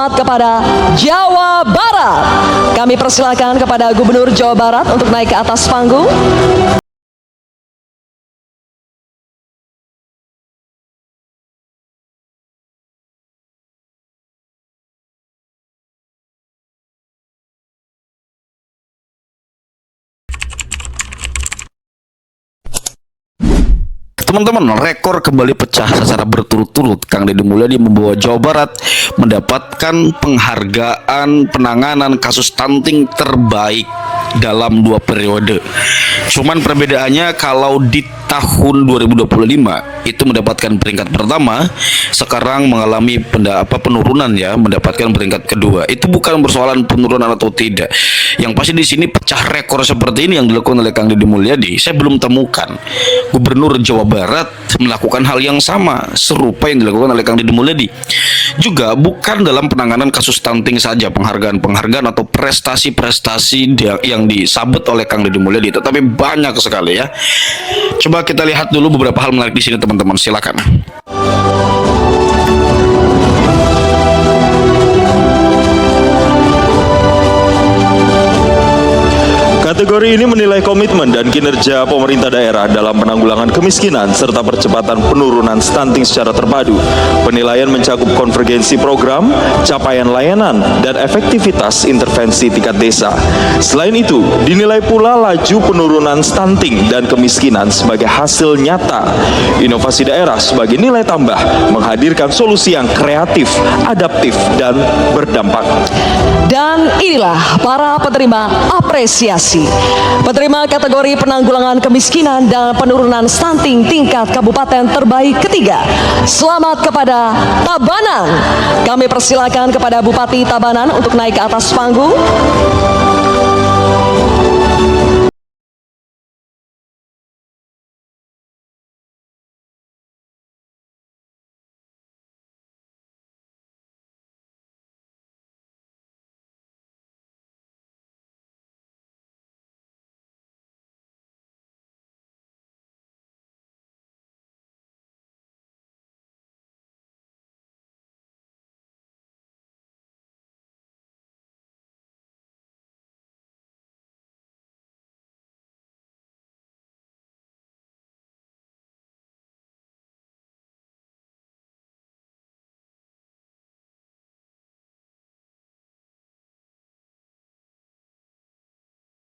Selamat kepada Jawa Barat. Kami persilakan kepada Gubernur Jawa Barat untuk naik ke atas panggung. Teman-teman, rekor kembali pecah secara berturut-turut. Kang Deddy Mulyadi membawa Jawa Barat mendapatkan penghargaan penanganan kasus stunting terbaik dalam 2 periode. Cuman perbedaannya kalau di tahun 2025 itu mendapatkan peringkat pertama, sekarang mengalami penurunan ya, mendapatkan peringkat kedua. Itu bukan persoalan penurunan atau tidak. Yang pasti di sini pecah rekor seperti ini yang dilakukan oleh Kang Deddy Mulyadi. Saya belum temukan Gubernur Jawa Barat melakukan hal yang sama serupa yang dilakukan oleh Kang Deddy Mulyadi. Juga bukan dalam penanganan kasus stunting saja, penghargaan atau prestasi-prestasi yang disabet oleh Kang Deddy Mulyadi, tetapi banyak sekali ya. Coba kita lihat dulu beberapa hal menarik di sini, teman-teman. Silakan. Kategori ini menilai komitmen dan kinerja pemerintah daerah dalam penanggulangan kemiskinan serta percepatan penurunan stunting secara terpadu. Penilaian mencakup konvergensi program, capaian layanan, dan efektivitas intervensi tingkat desa. Selain itu, dinilai pula laju penurunan stunting dan kemiskinan sebagai hasil nyata. Inovasi daerah sebagai nilai tambah menghadirkan solusi yang kreatif, adaptif, dan berdampak. Dan inilah para penerima apresiasi. Penerima kategori penanggulangan kemiskinan dan penurunan stunting tingkat kabupaten terbaik ketiga. Selamat kepada Tabanan. Kami persilakan kepada Bupati Tabanan untuk naik ke atas panggung.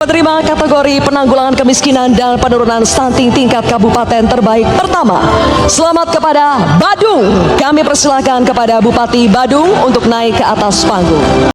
Penerima kategori penanggulangan kemiskinan dan penurunan stunting tingkat kabupaten terbaik pertama. Selamat kepada Badung. Kami persilakan kepada Bupati Badung untuk naik ke atas panggung.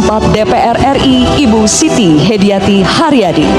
DPR RI Ibu Siti Hediati Haryadi.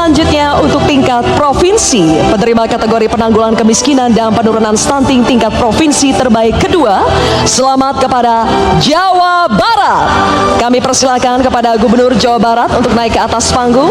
Selanjutnya untuk tingkat provinsi, penerima kategori penanggulangan kemiskinan dan penurunan stunting tingkat provinsi terbaik kedua, selamat kepada Jawa Barat. Kami persilakan kepada Gubernur Jawa Barat untuk naik ke atas panggung.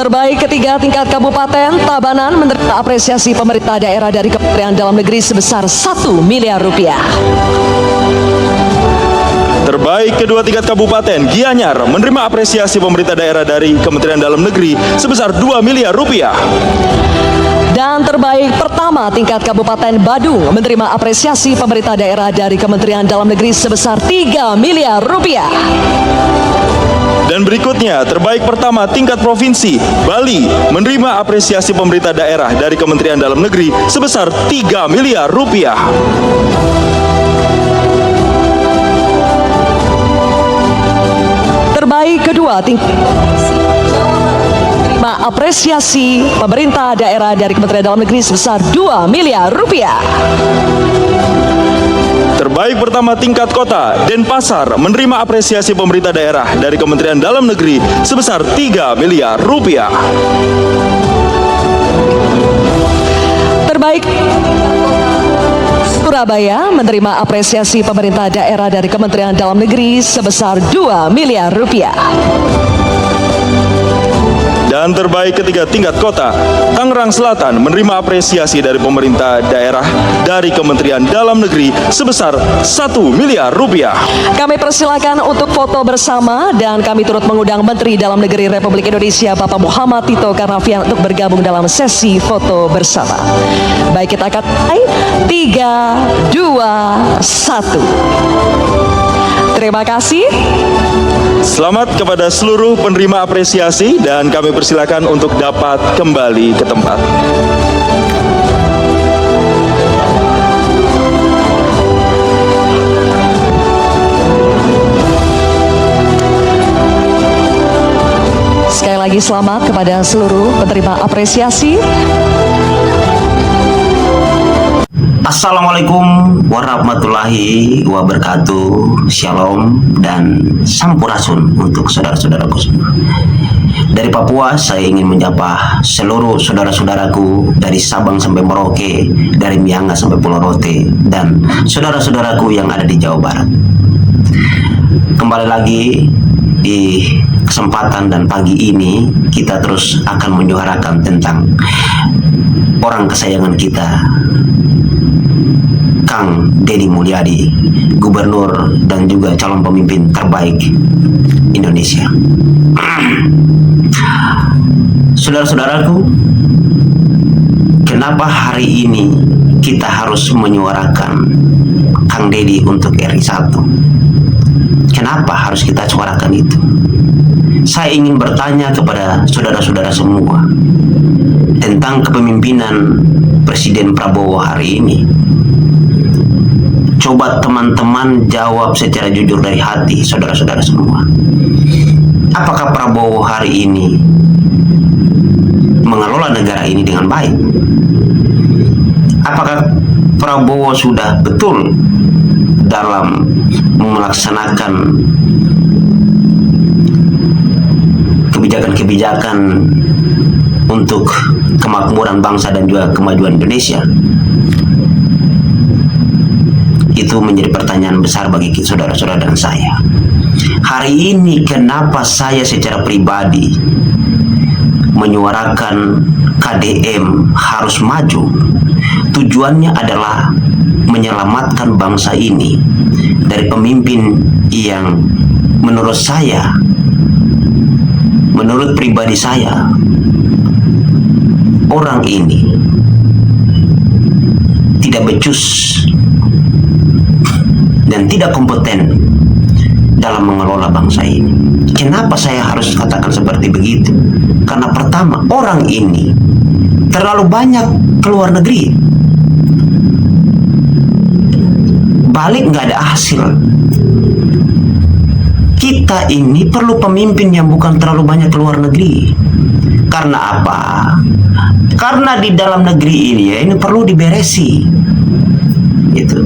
Terbaik ketiga tingkat kabupaten, Tabanan menerima apresiasi pemerintah daerah dari Kementerian Dalam Negeri sebesar 1 miliar rupiah. Terbaik kedua tingkat kabupaten, Gianyar menerima apresiasi pemerintah daerah dari Kementerian Dalam Negeri sebesar 2 miliar rupiah. Dan terbaik pertama tingkat Kabupaten Badung menerima apresiasi pemerintah daerah dari Kementerian Dalam Negeri sebesar 3 miliar rupiah. Dan berikutnya, terbaik pertama tingkat provinsi, Bali menerima apresiasi pemerintah daerah dari Kementerian Dalam Negeri sebesar 3 miliar rupiah. Terbaik kedua tingkat menerima apresiasi pemerintah daerah dari Kementerian Dalam Negeri sebesar 2 miliar rupiah. Terbaik pertama tingkat kota, Denpasar menerima apresiasi pemerintah daerah dari Kementerian Dalam Negeri sebesar 3 miliar rupiah. Terbaik Surabaya menerima apresiasi pemerintah daerah dari Kementerian Dalam Negeri sebesar 2 miliar rupiah. Dan terbaik ketiga tingkat kota, Tangerang Selatan menerima apresiasi dari pemerintah daerah dari Kementerian Dalam Negeri sebesar 1 miliar rupiah. Kami persilakan untuk foto bersama dan kami turut mengundang Menteri Dalam Negeri Republik Indonesia Bapak Muhammad Tito Karnavian untuk bergabung dalam sesi foto bersama. Baik, kita akan mulai 3, 2, 1. Terima kasih. Selamat kepada seluruh penerima apresiasi dan kami persilakan untuk dapat kembali ke tempat. Sekali lagi selamat kepada seluruh penerima apresiasi. Assalamualaikum warahmatullahi wabarakatuh. Shalom dan sampurasun untuk saudara-saudaraku semua. Dari Papua saya ingin menyapa seluruh saudara-saudaraku dari Sabang sampai Merauke, dari Mianga sampai Pulau Rote, dan saudara-saudaraku yang ada di Jawa Barat. Kembali lagi di kesempatan dan pagi ini kita terus akan menyuarakan tentang orang kesayangan kita, Kang Deddy Mulyadi, gubernur dan juga calon pemimpin terbaik Indonesia. Saudara-saudaraku, kenapa hari ini kita harus menyuarakan Kang Deddy untuk RI 1? Kenapa harus kita suarakan itu? Saya ingin bertanya kepada saudara-saudara semua tentang kepemimpinan Presiden Prabowo hari ini. Coba teman-teman jawab secara jujur dari hati, saudara-saudara semua. Apakah Prabowo hari ini mengelola negara ini dengan baik? Apakah Prabowo sudah betul dalam melaksanakan kebijakan-kebijakan untuk kemakmuran bangsa dan juga kemajuan Indonesia? Itu menjadi pertanyaan besar bagi saudara-saudara dan saya. Hari ini kenapa saya secara pribadi menyuarakan KDM harus maju? Tujuannya adalah menyelamatkan bangsa ini dari pemimpin yang menurut saya, menurut pribadi saya, orang ini tidak becus dan tidak kompeten dalam mengelola bangsa ini. Kenapa saya harus katakan seperti begitu? Karena pertama, orang ini terlalu banyak keluar negeri, balik nggak ada hasil. Kita ini perlu pemimpin yang bukan terlalu banyak keluar negeri. Karena apa? Karena di dalam negeri ini ya, ini perlu diberesi. Gitu.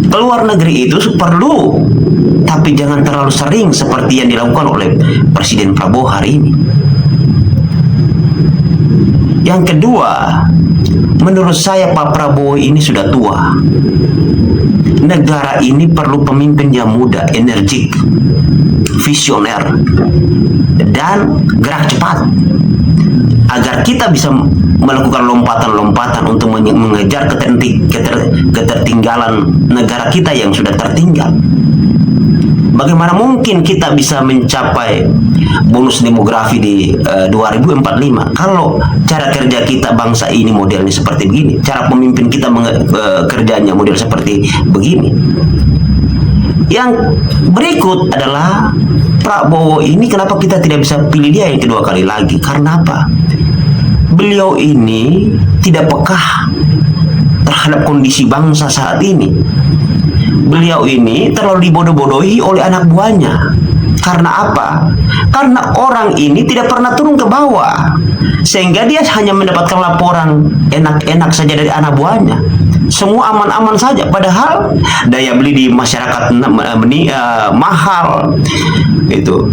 Keluar negeri itu perlu, tapi jangan terlalu sering seperti yang dilakukan oleh Presiden Prabowo hari ini. Yang kedua, menurut saya Pak Prabowo ini sudah tua. Negara ini perlu pemimpin yang muda, energik, visioner, dan gerak cepat, agar kita bisa melakukan lompatan-lompatan untuk mengejar ketertinggalan negara kita yang sudah tertinggal. Bagaimana mungkin kita bisa mencapai bonus demografi di 2045 kalau cara kerja kita bangsa ini modelnya seperti begini, cara pemimpin kita kerjanya model seperti begini. Yang berikut adalah Prabowo ini, kenapa kita tidak bisa pilih dia yang kedua kali lagi? Karena apa? Beliau ini tidak peka terhadap kondisi bangsa saat ini. Beliau ini terlalu dibodoh-bodohi oleh anak buahnya. Karena apa? Karena orang ini tidak pernah turun ke bawah, sehingga dia hanya mendapatkan laporan enak-enak saja dari anak buahnya. Semua aman-aman saja, padahal daya beli di masyarakat mahal. Itu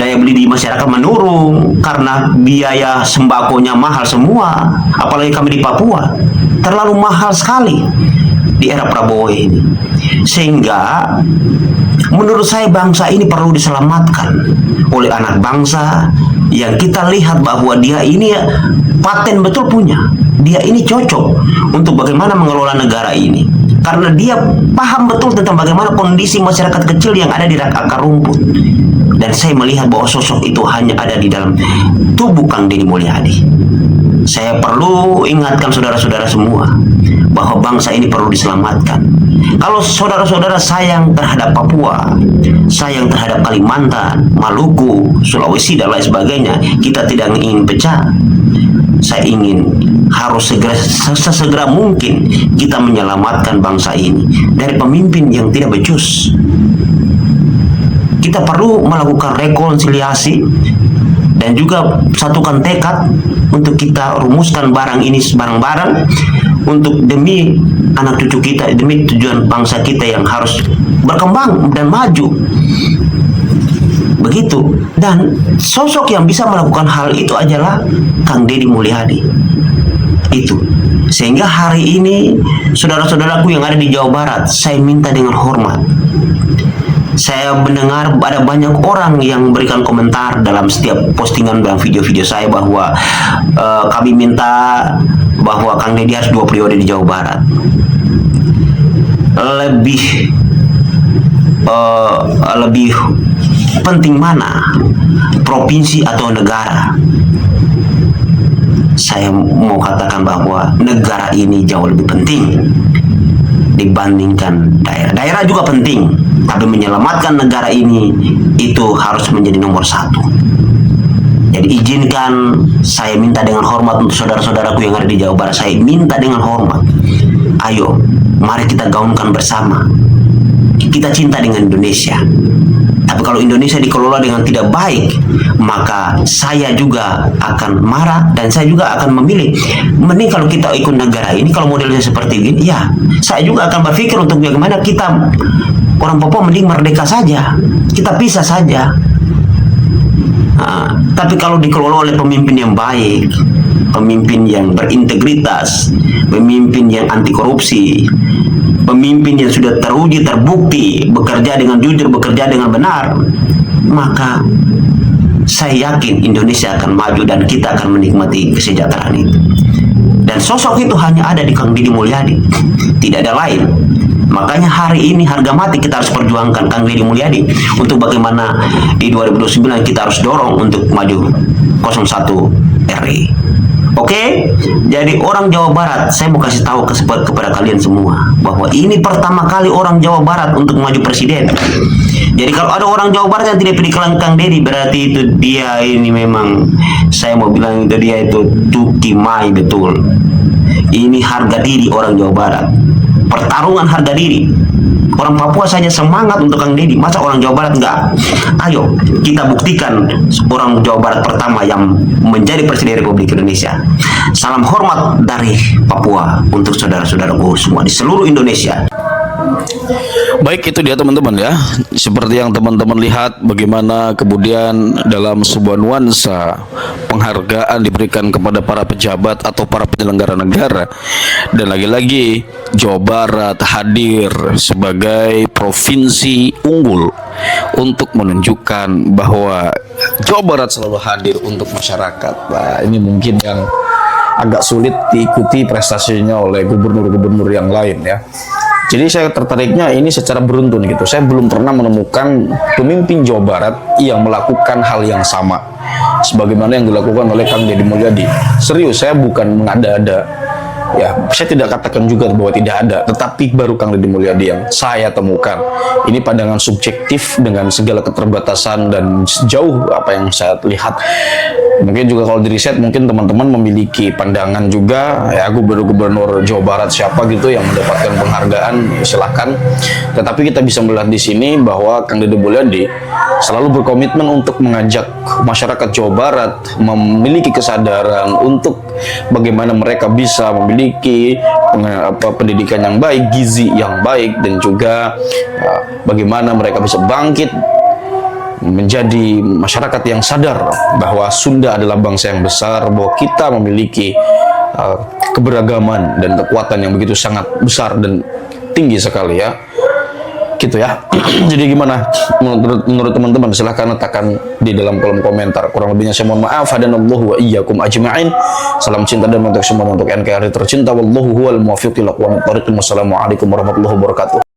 daya beli di masyarakat menurun karena biaya sembakonya mahal semua. Apalagi kami di Papua, terlalu mahal sekali di era Prabowo ini. Sehingga menurut saya bangsa ini perlu diselamatkan oleh anak bangsa yang kita lihat bahwa dia ini paten betul punya. Dia ini cocok untuk bagaimana mengelola negara ini. Karena dia paham betul tentang bagaimana kondisi masyarakat kecil yang ada di akar rumput. Dan saya melihat bahwa sosok itu hanya ada di dalam tubuh Kang Deddy Mulyadi. Saya perlu ingatkan saudara-saudara semua bahwa bangsa ini perlu diselamatkan. Kalau saudara-saudara sayang terhadap Papua, sayang terhadap Kalimantan, Maluku, Sulawesi, dan lain sebagainya, kita tidak ingin pecah. Saya ingin harus sesegera mungkin kita menyelamatkan bangsa ini dari pemimpin yang tidak becus. Kita perlu melakukan rekonsiliasi dan juga satukan tekad untuk kita rumuskan barang ini bareng-bareng untuk demi anak cucu kita, demi tujuan bangsa kita yang harus berkembang dan maju. Begitu. Dan sosok yang bisa melakukan hal itu adalah Kang Deddy Mulyadi. Itu. Sehingga hari ini saudara-saudaraku yang ada di Jawa Barat, saya minta dengan hormat. Saya mendengar ada banyak orang yang memberikan komentar dalam setiap postingan dan video-video saya bahwa kami minta bahwa Kang Deddy harus 2 periode di Jawa Barat. Lebih penting mana, provinsi atau negara? Saya mau katakan bahwa negara ini jauh lebih penting dibandingkan daerah. Daerah juga penting, tapi menyelamatkan negara ini itu harus menjadi nomor 1. Jadi izinkan saya minta dengan hormat untuk saudara-saudaraku yang ada di Jawa Barat. Saya minta dengan hormat, ayo mari kita gaungkan bersama. Kita cinta dengan Indonesia. Tapi kalau Indonesia dikelola dengan tidak baik, maka saya juga akan marah dan saya juga akan memilih. Mending kalau kita ikut negara ini, kalau modelnya seperti ini, ya saya juga akan berpikir untuk bagaimana kita orang Papua mending merdeka saja, kita pisah saja. Nah, tapi kalau dikelola oleh pemimpin yang baik, pemimpin yang berintegritas, pemimpin yang anti korupsi, pemimpin yang sudah teruji, terbukti, bekerja dengan jujur, bekerja dengan benar, maka saya yakin Indonesia akan maju dan kita akan menikmati kesejahteraan itu. Dan sosok itu hanya ada di Kang Deddy Mulyadi, tidak ada lain. Makanya hari ini harga mati kita harus perjuangkan Kang Deddy Mulyadi untuk bagaimana di 2029 kita harus dorong untuk maju 01 RI. Oke, jadi orang Jawa Barat, saya mau kasih tahu kepada kalian semua bahwa ini pertama kali orang Jawa Barat untuk maju presiden. Jadi kalau ada orang Jawa Barat yang tidak pilih Kang Deddy, berarti itu dia ini memang, saya mau bilang itu dia itu Tuki Mai betul. Ini harga diri orang Jawa Barat, pertarungan harga diri. Orang Papua saja semangat untuk Kang Deddy, masa orang Jawa Barat enggak? Ayo kita buktikan orang Jawa Barat pertama yang menjadi Presiden Republik Indonesia. Salam hormat dari Papua untuk saudara-saudaraku semua di seluruh Indonesia. Baik, itu dia teman-teman ya. Seperti yang teman-teman lihat bagaimana kemudian dalam sebuah nuansa penghargaan diberikan kepada para pejabat atau para penyelenggara negara. Dan lagi-lagi Jawa Barat hadir sebagai provinsi unggul untuk menunjukkan bahwa Jawa Barat selalu hadir untuk masyarakat. Nah, ini mungkin yang agak sulit diikuti prestasinya oleh gubernur-gubernur yang lain ya. Jadi saya tertariknya ini secara beruntun gitu. Saya belum pernah menemukan pemimpin Jawa Barat yang melakukan hal yang sama sebagaimana yang dilakukan oleh Kang Deddy Mulyadi. Serius, saya bukan mengada-ada. Ya, saya tidak katakan juga bahwa tidak ada, tetapi baru Kang Deddy Mulyadi yang saya temukan. Ini pandangan subjektif dengan segala keterbatasan dan sejauh apa yang saya lihat. Mungkin juga kalau di riset mungkin teman-teman memiliki pandangan juga, ya gubernur Jawa Barat siapa gitu yang mendapatkan penghargaan, silahkan. Tetapi kita bisa melihat di sini bahwa Kang Deddy Mulyadi selalu berkomitmen untuk mengajak masyarakat Jawa Barat memiliki kesadaran untuk bagaimana mereka bisa memiliki pendidikan yang baik, gizi yang baik, dan juga bagaimana mereka bisa bangkit menjadi masyarakat yang sadar bahwa Sunda adalah bangsa yang besar, bahwa kita memiliki keberagaman dan kekuatan yang begitu sangat besar dan tinggi sekali ya. Gitu ya. Jadi gimana menurut teman-teman? Silahkan letakkan di dalam kolom komentar. Kurang lebihnya saya mohon maaf. Hadanallahu wa iyyakum ajma'in. Salam cinta dan untuk semua untuk NKRI tercinta. Wallahu huwal muwaffiq ila aqwamit thoriq. Wassalamualaikum warahmatullahi wabarakatuh.